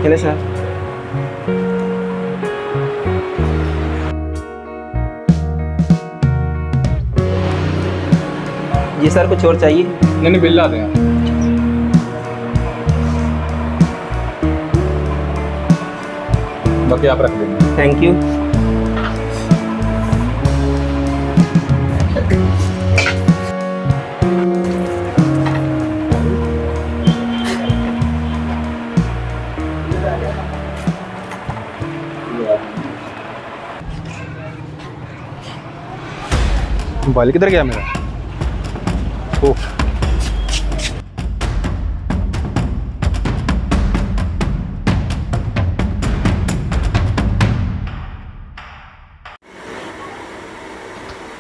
चले सर। जी सर, कुछ और चाहिए? नहीं बिल ला दें। बाकी आप रख लेंगे। Thank you. मोबाइल किधर गया मेरा? ओह,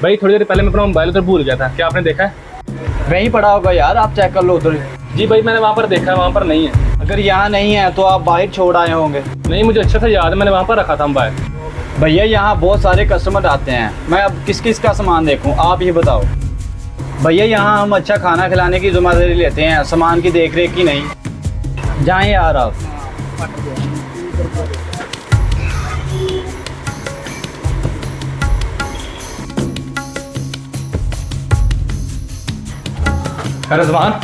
भाई थोड़ी देर पहले मैं अपना मोबाइल उधर भूल गया था, क्या आपने देखा है? वहीं पड़ा होगा यार, आप चेक कर लो उधर। जी भाई मैंने वहाँ पर देखा है, वहाँ पर नहीं है। अगर यहाँ नहीं है तो आप बाहर छोड़ आए होंगे। नहीं, मुझे अच्छे से याद है, मैंने वहाँ पर रखा था मोबाइल। भैया यहाँ बहुत सारे कस्टमर आते हैं, मैं अब किस किस का सामान देखूँ, आप ये बताओ। भैया यहाँ हम अच्छा खाना खिलाने की जिम्मेदारी लेते हैं, सामान की देख रेख की नहीं। जाएँ यार आप। अरे रिजवान,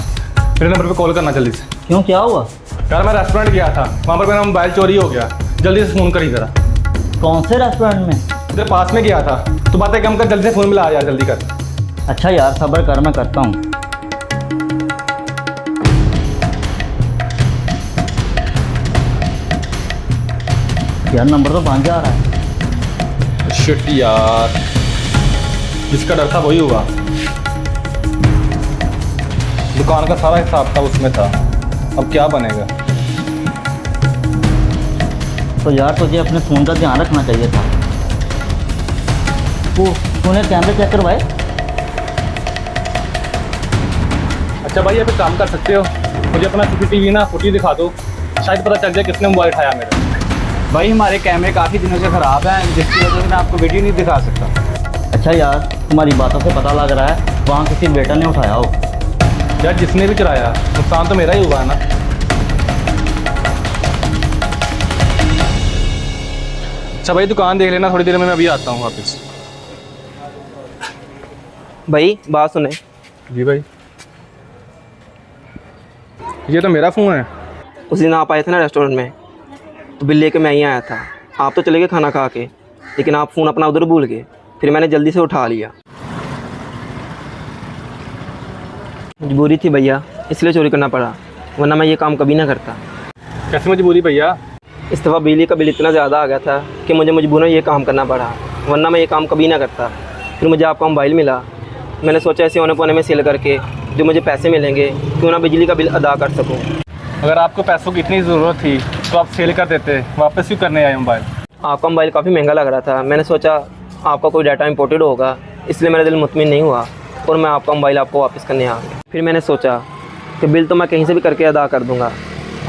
मेरे नंबर पे कॉल करना जल्दी से। क्यों, क्या हुआ? यार मैं रेस्टोरेंट गया था, वहाँ पर मेरा मोबाइल चोरी हो गया, जल्दी से फ़ोन करी ज़रा। कौन से रेस्टोरेंट में? इधर पास में गया था, तो बातें कम कर, जल्दी से फ़ोन मिला यार, जल्दी कर। अच्छा यार सब्र कर, मैं करता हूँ। यार नंबर तो बंद जा रहा है। शिट यार, जिसका डर था वही हुआ। दुकान का सारा हिसाब था उसमें था, अब क्या बनेगा? तो यार तुझे अपने फ़ोन का ध्यान रखना चाहिए था। तूने कैमरे चेक करवाए? अच्छा भाई, आप एक काम कर सकते हो, मुझे अपना CCTV ना फुटेज दिखा दो, शायद पता चल जाए किसने मोबाइल उठाया मेरा। भाई हमारे कैमरे काफ़ी दिनों से ख़राब हैं, जिसकी वजह से मैं आपको वीडियो नहीं दिखा सकता। अच्छा यार, तुम्हारी बातों से पता लग रहा है वहाँ किसी बेटा ने उठाया हो। यार जिसने भी चलाया, नुकसान तो मेरा ही हुआ है ना। अच्छा भाई, दुकान देख लेना, थोड़ी देर में मैं अभी आता हूँ वापस। भाई बात सुने। जी भाई, ये तो मेरा फ़ोन है। उस दिन आप आए थे ना रेस्टोरेंट में, तो बिल लेके मैं ही आया था। आप तो चले गए खाना खा के, लेकिन आप फ़ोन अपना उधर भूल गए, फिर मैंने जल्दी से उठा लिया। मजबूरी थी भैया, इसलिए चोरी करना पड़ा, वरना मैं ये काम कभी ना करता। कैसे मजबूरी भैया? इस दफ़ा बिजली का बिल इतना ज़्यादा आ गया था कि मुझे मजबूरन ये काम करना पड़ा, वरना मैं ये काम कभी ना करता। फिर मुझे आपका मोबाइल मिला, मैंने सोचा ऐसे होने पौने में सेल करके जो मुझे पैसे मिलेंगे क्यों ना बिजली का बिल अदा कर सकूं। अगर आपको पैसों की इतनी ज़रूरत थी तो आप सेल कर देते, वापस क्यों करने आए मोबाइल? आपका मोबाइल काफ़ी महंगा लग रहा था, मैंने सोचा आपका कोई डाटा इंपोर्टेड होगा, इसलिए मेरा दिल मुतमिन नहीं हुआ और मैं आपका मोबाइल आपको वापस करने आ गया। फिर मैंने सोचा कि बिल तो मैं कहीं से भी करके अदा कर दूँगा,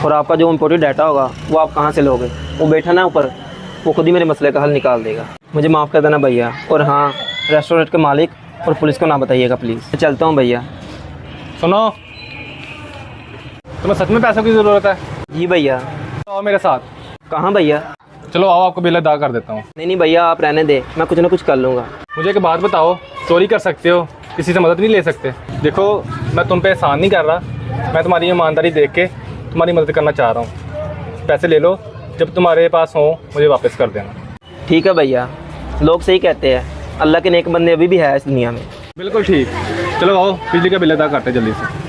और आपका जो इंपोर्टेड डाटा होगा वो आप कहाँ से लोगे? वो बैठा ना ऊपर, वो खुद ही मेरे मसले का हल निकाल देगा। मुझे माफ़ कर देना भैया, और हाँ, रेस्टोरेंट के मालिक और पुलिस को ना बताइएगा प्लीज़। मैं चलता हूँ भैया। सुनो, तुम्हें सच में पैसों की ज़रूरत है? जी भैया। तो आओ मेरे साथ। कहाँ भैया? चलो आओ, आपको बिल अदा कर देता हूँ। नहीं भैया, आप रहने दे, मैं कुछ ना कुछ कर लूँगा। मुझे एक बात बताओ, चोरी कर सकते हो, किसी से मदद नहीं ले सकते? देखो मैं तुम पे एहसान नहीं कर रहा, मैं तुम्हारी ईमानदारी देख के तुम्हारी मदद करना चाह रहा हूँ। पैसे ले लो, जब तुम्हारे पास हो मुझे वापस कर देना। ठीक है भैया, लोग सही कहते हैं, अल्लाह के नेक बंदे अभी भी है इस दुनिया में। बिल्कुल ठीक। चलो आओ, बिजली का बिल अदा करते जल्दी से।